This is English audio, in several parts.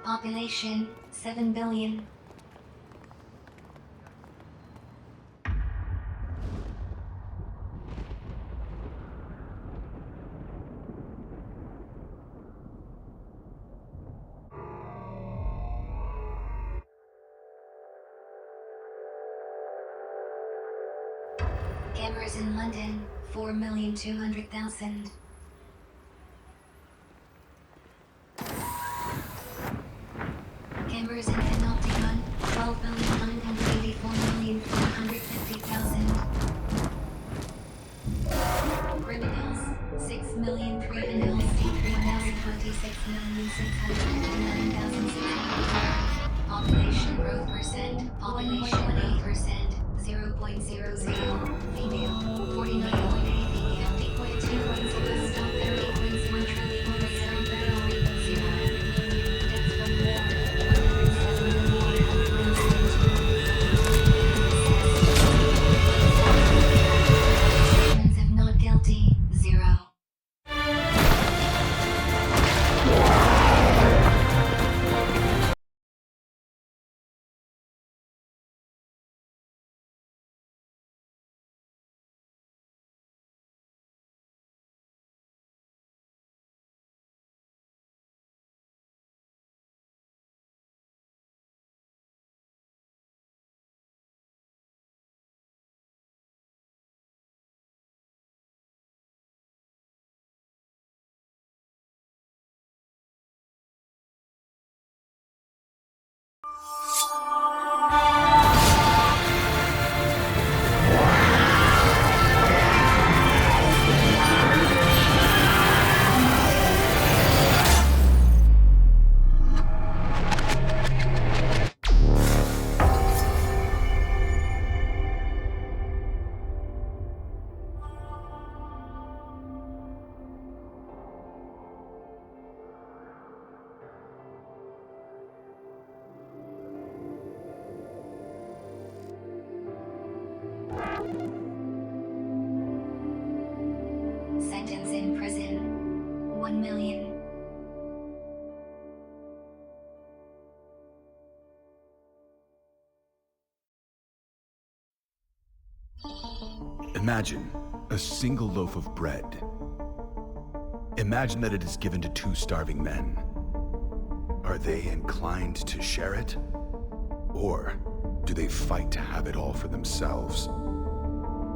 Population 7 billion. Cameras in London 4,200,000. Cameras in Panopticon 12,984,450,000. Criminals 6,326,659,600. Population growth percent. Population 8%. 0.00. Female 49.8. Female 8.2.0. Stop 30.1 trillion. Stop 0. Deaths from war 107 million. Humans have not guilty 0. Sentence in prison 1 million. Imagine a single loaf of bread. Imagine that it is given to 2 starving men. Are they inclined to share it? Or do they fight to have it all for themselves?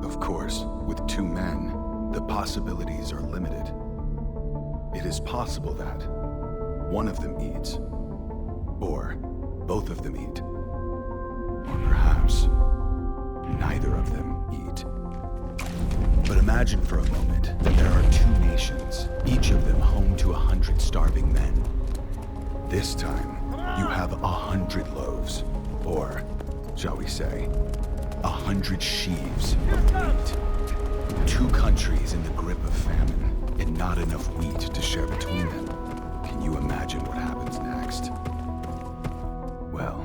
Of course, with 2 men, the possibilities are limited. It is possible that one of them eats, or both of them eat, or perhaps neither of them eat. But imagine for a moment that there are 2 nations, each of them home to 100 starving men. This time, you have 100 loaves, or, shall we say, 100 sheaves of wheat. 2 countries in the grip of famine, and not enough wheat to share between them. Can you imagine what happens next? Well,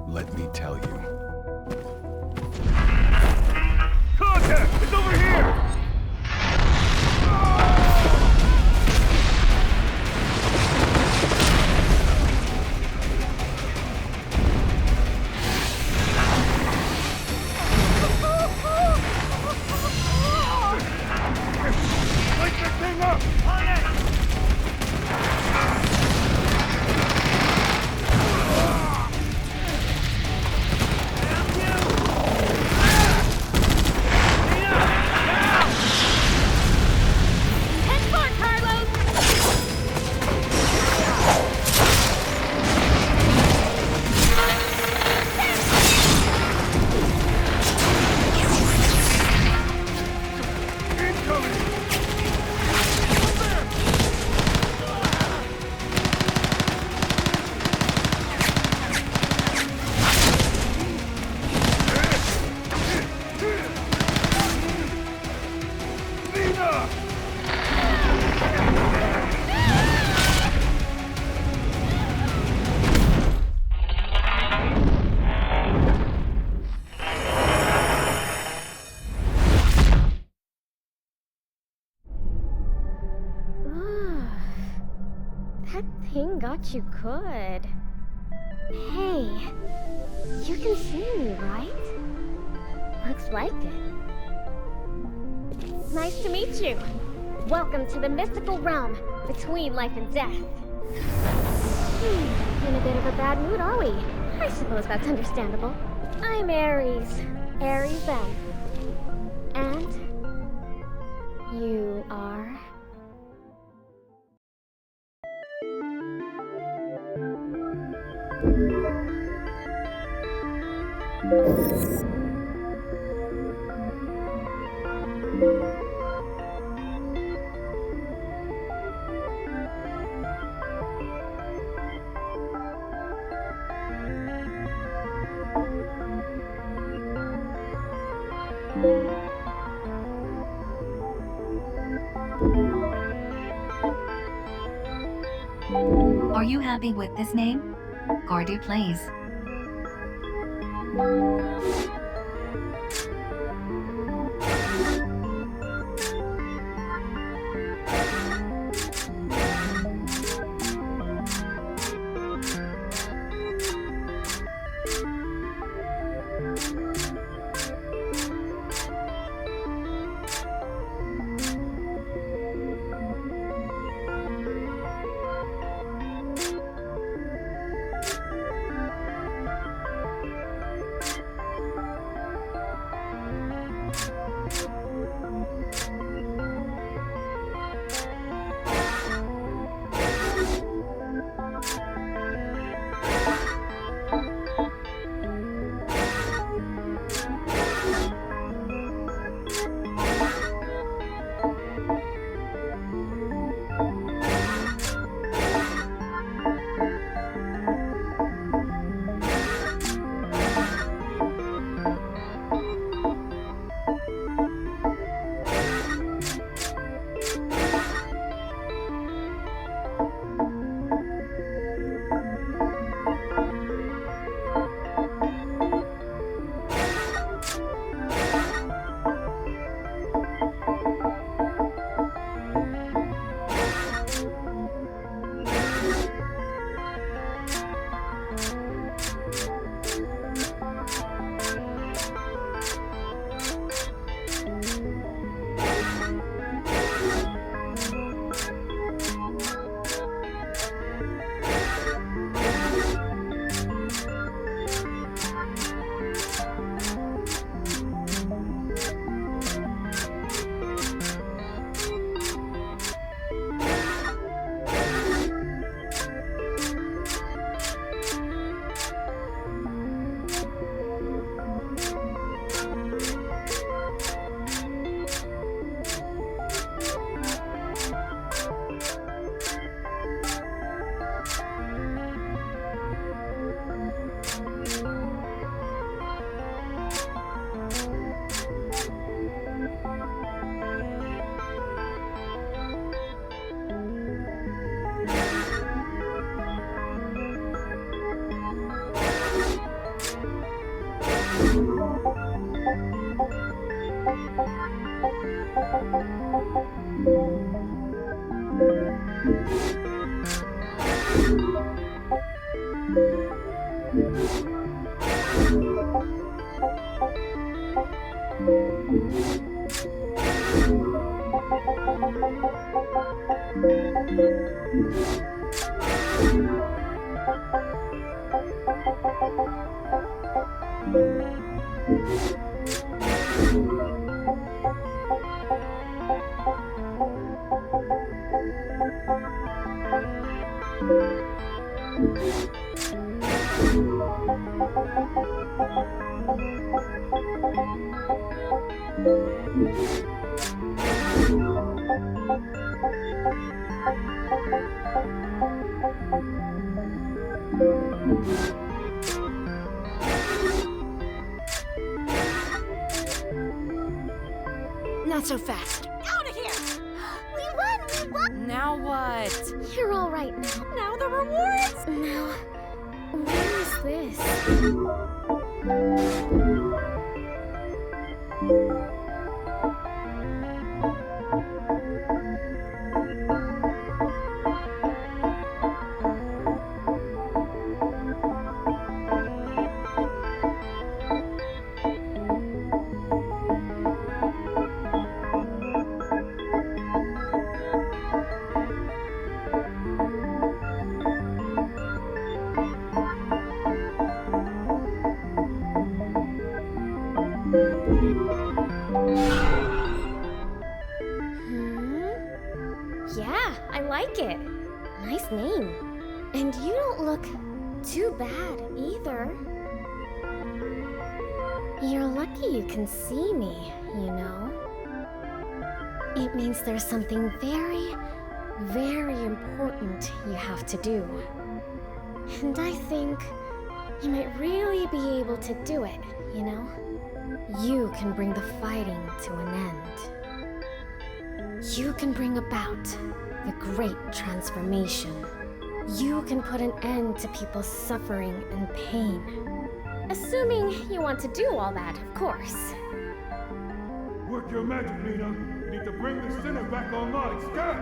let me tell you. Contact! It's over here! Light the thing up! On it! thought you could. Hey, you can see me, right? Looks like it. Nice to meet you. Welcome to the mystical realm between life and death. In a bit of a bad mood, are we? I suppose that's understandable. I'm Aries. Aries then. And you are? Are you happy with this name? Cardi, please. Not so fast. Out of here! We won! We won! Now what? You're all right now. Now the rewards? Now, where is this? like it. Nice name. And you don't look too bad either. You're lucky you can see me, you know. It means there's something very, very important you have to do. And I think you might really be able to do it, you know? You can bring the fighting to an end. You can bring about the great transformation. You can put an end to people's suffering and pain. Assuming you want to do all that, of course. Work your magic, Nina. You need to bring the center back online. Scout!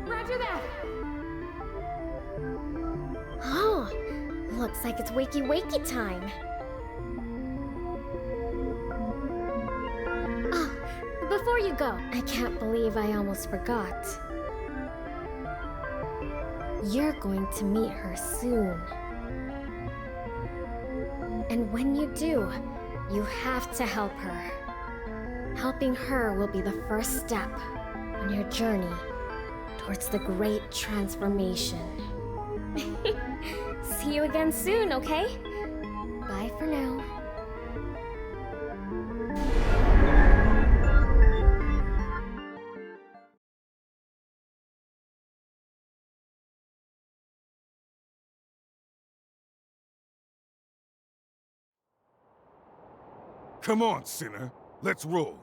Roger that! Oh, looks like it's wakey-wakey time. Oh, before you go, I can't believe I almost forgot. You're going to meet her soon. And when you do, you have to help her. Helping her will be the first step on your journey towards the great transformation. See you again soon, okay? Bye for now. Come on, sinner. Let's roll.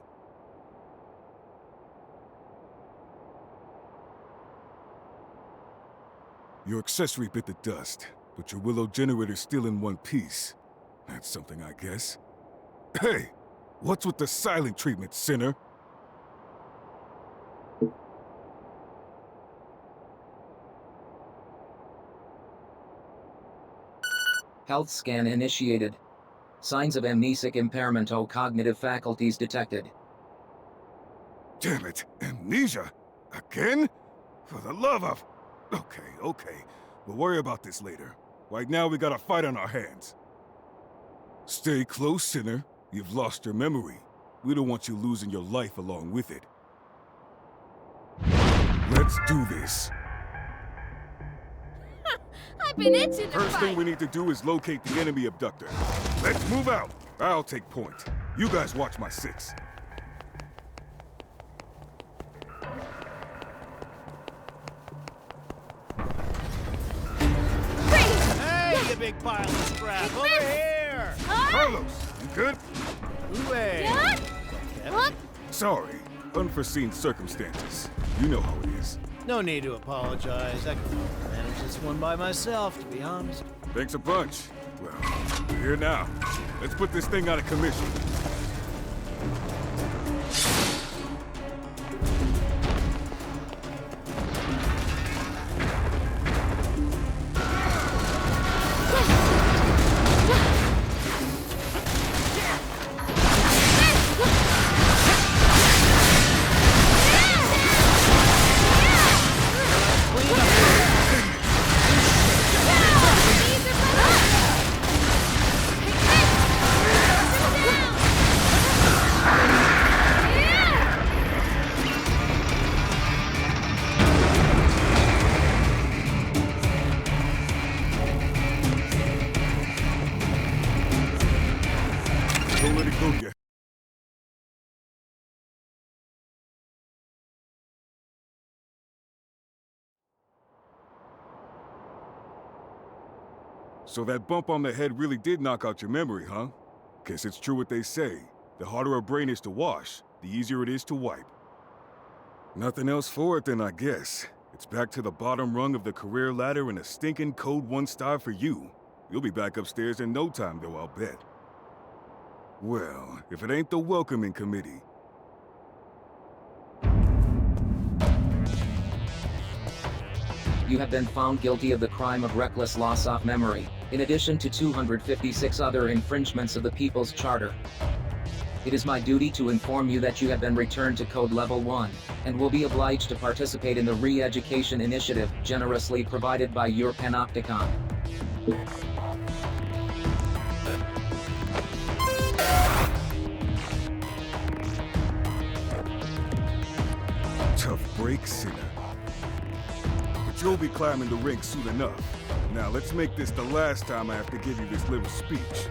Your accessory bit the dust, but your willow generator's still in one piece. That's something, I guess. Hey! What's with the silent treatment, sinner? Health scan initiated. Signs of amnesic impairment or cognitive faculties detected. Damn it! Amnesia? Again? For the love of... Okay. We'll worry about this later. Right now, we got a fight on our hands. Stay close, sinner. You've lost your memory. We don't want you losing your life along with it. Let's do this. I've been itching to First thing fight. we need to do is locate the enemy abductor. Let's move out. I'll take point. You guys watch my six. Hey, you big pile of scrap! Over here! Carlos, you good? Way! What? Sorry. Unforeseen circumstances. You know how it is. No need to apologize. I can manage this one by myself, to be honest. Thanks a bunch. Well, we're here now. Let's put this thing out of commission. Don't let it go yet. So that bump on the head really did knock out your memory, huh? Guess it's true what they say. The harder a brain is to wash, the easier it is to wipe. Nothing else for it then, I guess. It's back to the bottom rung of the career ladder and a stinking code 1 star for you. You'll be back upstairs in no time, though, I'll bet. Well, if it ain't the welcoming committee. You have been found guilty of the crime of reckless loss of memory, in addition to 256 other infringements of the People's Charter. It is my duty to inform you that you have been returned to Code Level 1, and will be obliged to participate in the re-education initiative generously provided by your Panopticon. Tough break, sinner. You'll be climbing the rink soon enough. Now let's make this the last time I have to give you this little speech.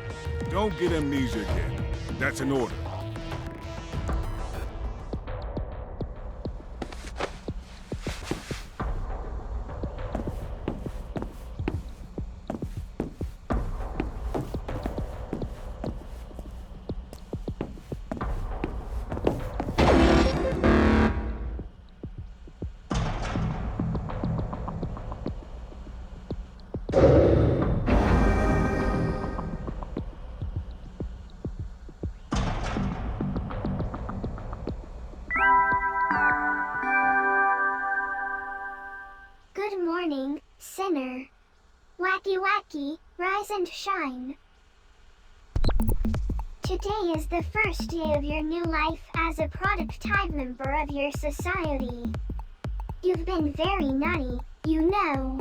Don't get amnesia again. That's an order. Good morning, sinner. Wacky wacky, rise and shine. Today is the first day of your new life as a productive member of your society. You've been very naughty, you know.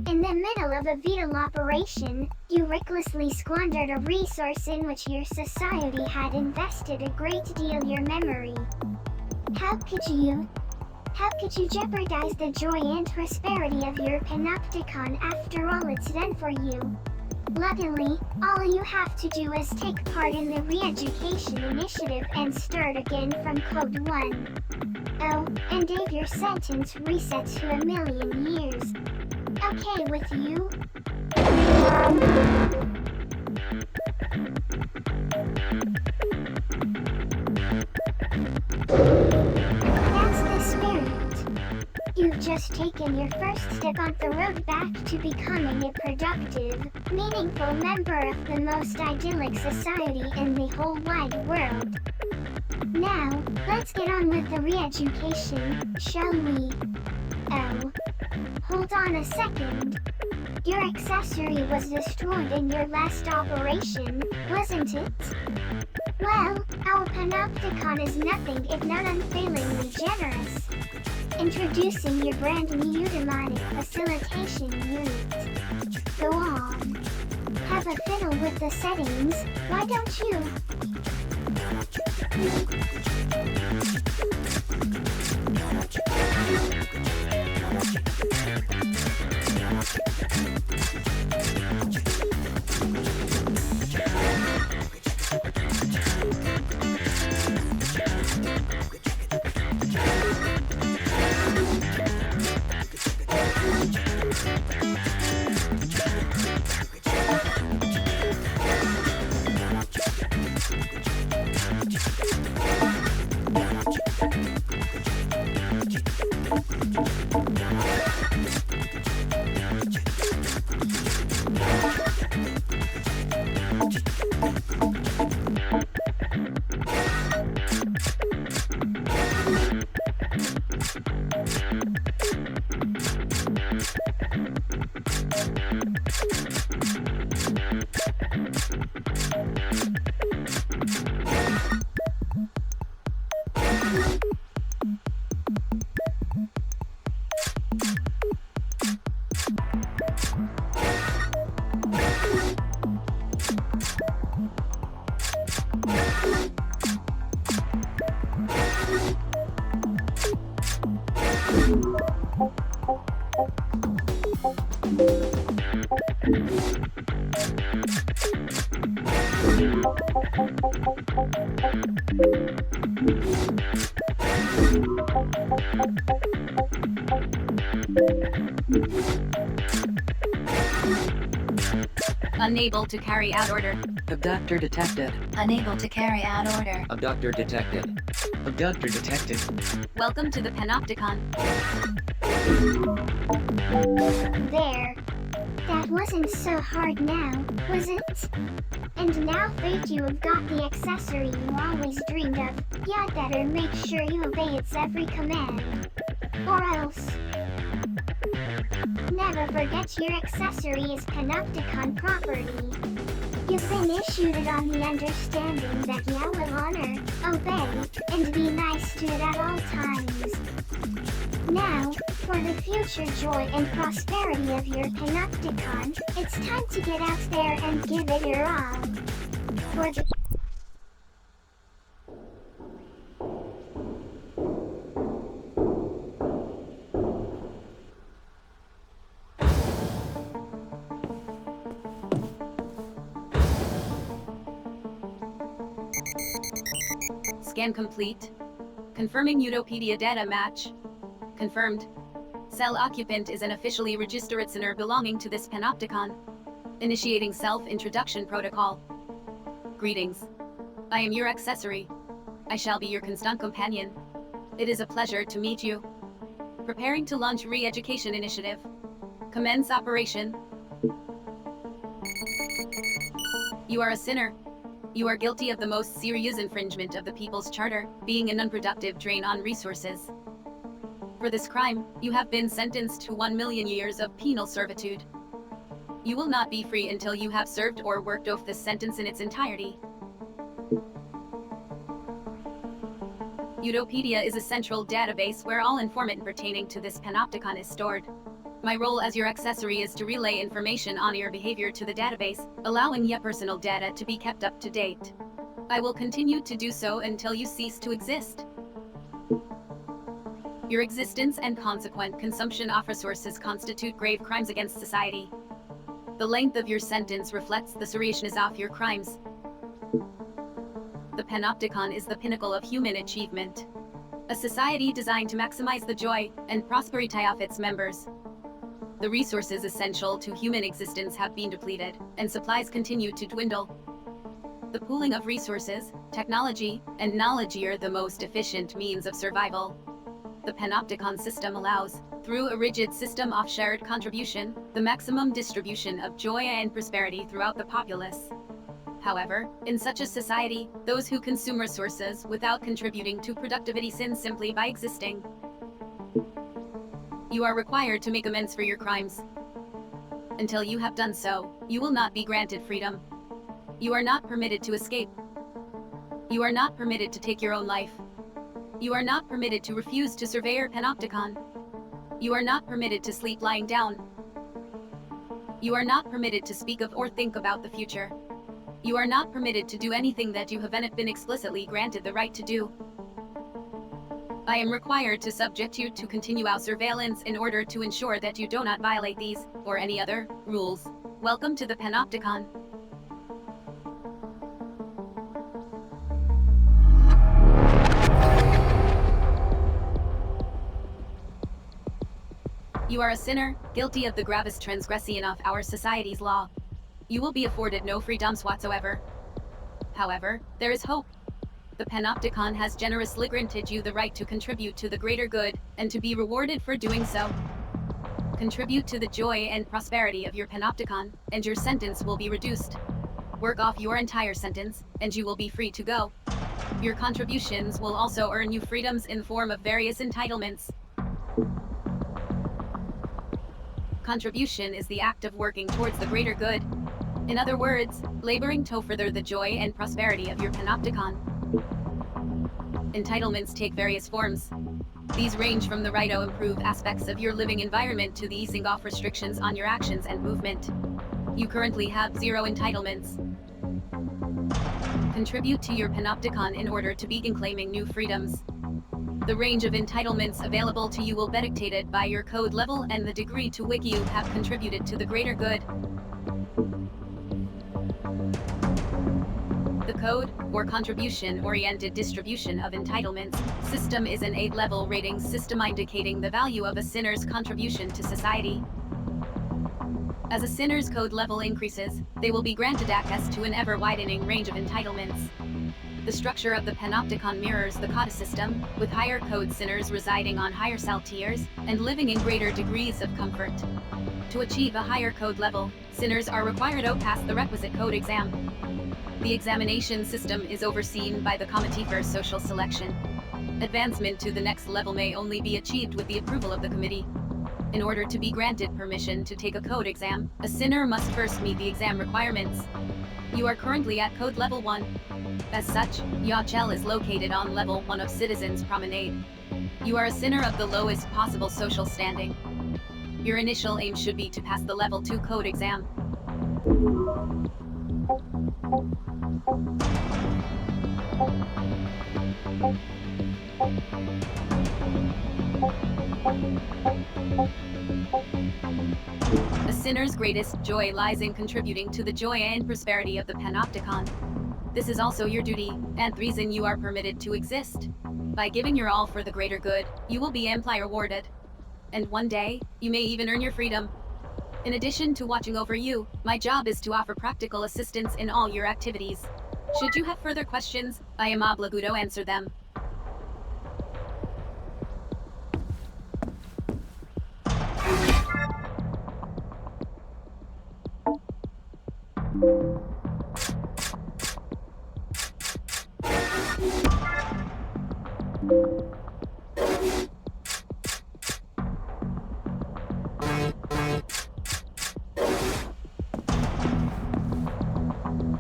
In the middle of a vital operation, you recklessly squandered a resource in which your society had invested a great deal your memory. How could you jeopardize the joy and prosperity of your panopticon after all it's done for you? Luckily, all you have to do is take part in the re-education initiative and start again from code 1. Oh, and Dave, your sentence resets to 1,000,000 years. Okay with you? That's the spirit. You've just taken your first step on the road back to becoming a productive, meaningful member of the most idyllic society in the whole wide world. Now, let's get on with the re-education, shall we? Oh. Hold on a second. Your accessory was destroyed in your last operation, wasn't it? Well, our panopticon is nothing if not unfailingly generous. Introducing your brand new demonic facilitation unit. Go on. Have a fiddle with the settings, why don't you? Unable to carry out order. Abductor detected. Unable to carry out order. Abductor detected. Abductor detected. Welcome to the Panopticon. There. That wasn't so hard now, was it? And now Fate, you have got the accessory you always dreamed of. You'd better make sure you obey its every command. Or else... Never forget your accessory is Panopticon property. You've been issued it on the understanding that you will honor, obey, and be nice to it at all times. Now, for the future joy and prosperity of your Panopticon, it's time to get out there and give it your all. For the Scan complete. Confirming Utopedia data match. Confirmed. Cell occupant is an officially registered sinner belonging to this panopticon. Initiating self-introduction protocol. Greetings. I am your accessory. I shall be your constant companion. It is a pleasure to meet you. Preparing to launch re-education initiative. Commence operation. You are a sinner. You are guilty of the most serious infringement of the People's Charter, being an unproductive drain on resources. For this crime, you have been sentenced to 1 million years of penal servitude. You will not be free until you have served or worked off this sentence in its entirety. Utopedia is a central database where all information pertaining to this panopticon is stored. My role as your accessory is to relay information on your behavior to the database, allowing your personal data to be kept up to date. I will continue to do so until you cease to exist. Your existence and consequent consumption of resources constitute grave crimes against society. The length of your sentence reflects the seriousness of your crimes. The panopticon is the pinnacle of human achievement. A society designed to maximize the joy and prosperity of its members. The resources essential to human existence have been depleted, and supplies continue to dwindle. The pooling of resources, technology, and knowledge are the most efficient means of survival. The panopticon system allows, through a rigid system of shared contribution, the maximum distribution of joy and prosperity throughout the populace. However, in such a society, those who consume resources without contributing to productivity sin simply by existing. You are required to make amends for your crimes. Until you have done so, you will not be granted freedom. You are not permitted to escape. You are not permitted to take your own life. You are not permitted to refuse to survey your panopticon. You are not permitted to sleep lying down. You are not permitted to speak of or think about the future. You are not permitted to do anything that you haven't been explicitly granted the right to do. I am required to subject you to continuous surveillance in order to ensure that you do not violate these, or any other, rules. Welcome to the panopticon. You are a sinner, guilty of the gravest transgression of our society's law. You will be afforded no freedoms whatsoever. However, there is hope. The panopticon has generously granted you the right to contribute to the greater good, and to be rewarded for doing so. Contribute to the joy and prosperity of your panopticon, and your sentence will be reduced. Work off your entire sentence, and you will be free to go. Your contributions will also earn you freedoms in the form of various entitlements. Contribution is the act of working towards the greater good. In other words, laboring to further the joy and prosperity of your panopticon. Entitlements take various forms. These range from the right to improve aspects of your living environment to the easing off restrictions on your actions and movement. You currently have 0 entitlements. Contribute to your panopticon in order to begin claiming new freedoms. The range of entitlements available to you will be dictated by your code level and the degree to which you have contributed to the greater good. The code, or contribution-oriented distribution of entitlements, system is an 8-level rating system indicating the value of a sinner's contribution to society. As a sinner's code level increases, they will be granted access to an ever-widening range of entitlements. The structure of the panopticon mirrors the CODA system, with higher code sinners residing on higher cell tiers, and living in greater degrees of comfort. To achieve a higher code level, sinners are required to pass the requisite code exam. The examination system is overseen by the Committee for Social Selection. Advancement to the next level may only be achieved with the approval of the committee. In order to be granted permission to take a code exam, a sinner must first meet the exam requirements. You are currently at code level 1. As such, your cell is located on level 1 of Citizens Promenade. You are a sinner of the lowest possible social standing. Your initial aim should be to pass the level 2 code exam. A sinner's greatest joy lies in contributing to the joy and prosperity of the panopticon. This is also your duty, and the reason you are permitted to exist. By giving your all for the greater good, you will be amply rewarded. And one day, you may even earn your freedom. In addition to watching over you, my job is to offer practical assistance in all your activities. Should you have further questions, I am obligado to answer them.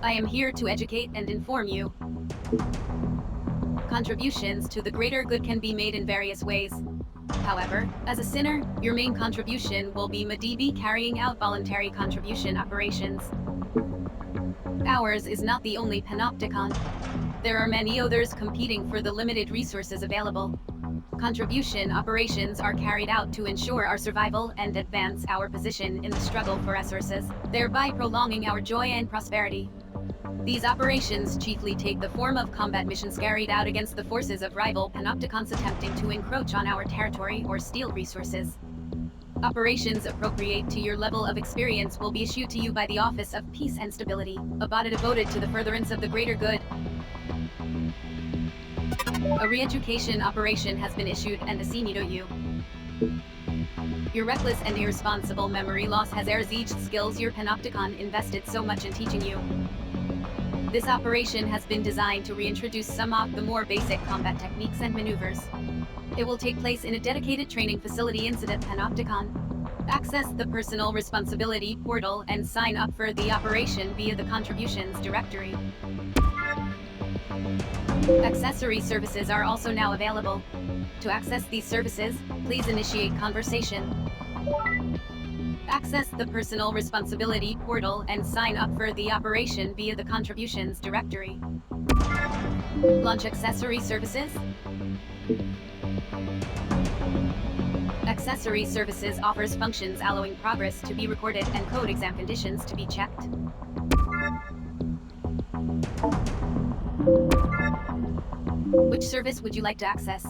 I am here to educate and inform you. Contributions to the greater good can be made in various ways. However, as a sinner, your main contribution will be Madibi carrying out voluntary contribution operations. Ours is not the only panopticon. There are many others competing for the limited resources available. Contribution operations are carried out to ensure our survival and advance our position in the struggle for resources, thereby prolonging our joy and prosperity. These operations chiefly take the form of combat missions carried out against the forces of rival panopticons attempting to encroach on our territory or steal resources. Operations appropriate to your level of experience will be issued to you by the Office of Peace and Stability, a body devoted to the furtherance of the greater good. A re-education operation has been issued and assigned to you. Your reckless and irresponsible memory loss has exceeded skills your panopticon invested so much in teaching you. This operation has been designed to reintroduce some of the more basic combat techniques and maneuvers. It will take place in a dedicated training facility inside Panopticon. Access the Personal Responsibility portal and sign up for the operation via the Contributions directory. Accessory services are also now available. To access these services, please initiate conversation. Access the Personal Responsibility portal and sign up for the operation via the Contributions directory. Launch accessory services. Accessory services offers functions allowing progress to be recorded and code exam conditions to be checked. Which service would you like to access?